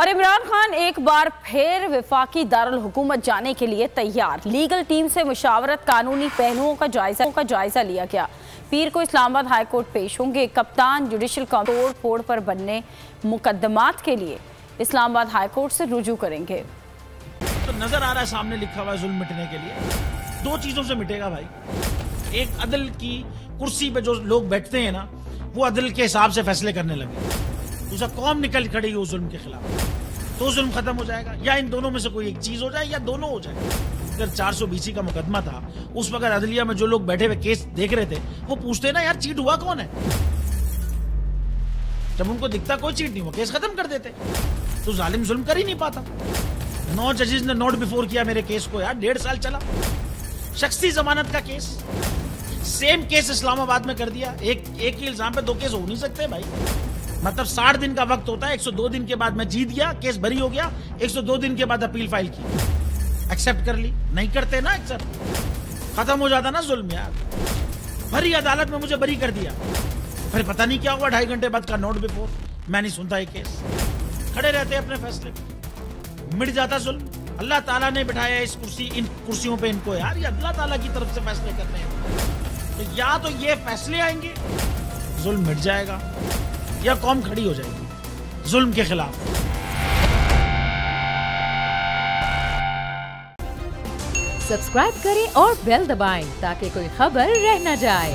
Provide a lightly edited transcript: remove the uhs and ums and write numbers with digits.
और इमरान खान एक बार फिर वफाकी दारुल हुकूमत जाने के लिए तैयार। लीगल टीम से मुशावरत, कानूनी पहलुओं का जायजा लिया गया। पीर को इस्लामाबाद हाई कोर्ट पेश होंगे। कप्तान जुडिशल तोड़ फोड़ पर बनने मुकदमात के लिए इस्लामाबाद हाई कोर्ट से रुजू करेंगे। तो नजर आ रहा है सामने लिखा हुआ है जुल्म मिटने के लिए दो चीजों से मिटेगा भाई। एक, अदल की कुर्सी पे जो लोग बैठते हैं ना, वो अदल के हिसाब से फैसले करने लगे। दूसरा, कौम निकल खड़ी उस जुल्म के खिलाफ, तो जुल्म खत्म हो जाएगा। या इन दोनों में से कोई एक चीज हो जाए या दोनों हो जाए। अगर 420 का मुकदमा था, उस वक्त अदलिया में जो लोग बैठे हुए केस देख रहे थे, वो पूछते ना यार चीट हुआ कौन है। जब उनको दिखता कोई चीट नहीं हुआ, केस खत्म कर देते। तो जालिम जुल्म कर ही नहीं पाता। 9 जजेस ने नोट बिफोर किया मेरे केस को यार, 1.5 साल चला। शख्सी जमानत का केस, सेम केस इस्लामाबाद में कर दिया। एक ही इल्जाम पे 2 केस हो नहीं सकते भाई। मतलब 60 दिन का वक्त होता है। 102 दिन के बाद मैं जीत गया, केस बरी हो गया। 102 दिन के बाद अपील फाइल की, एक्सेप्ट कर ली। नहीं करते ना एक्सेप्ट, खत्म हो जाता ना जुल्म यार। भरी अदालत में मुझे बरी कर दिया, फिर पता नहीं क्या हुआ 2.5 घंटे बाद का नोट बिफोर। मैं नहीं सुनता ये केस, खड़े रहते अपने फैसले, मिट जाता जुल्म। अल्लाह ताला ने बिठाया इन कुर्सियों पे इनको यार, ये अल्लाह ताला की तरफ से फैसले करने हैं। तो या तो ये फैसले आएंगे, जुल्म मिट जाएगा, या कौम खड़ी हो जाएगी जुल्म के खिलाफ। सब्सक्राइब करें और बेल दबाएं ताकि कोई खबर रह न जाए।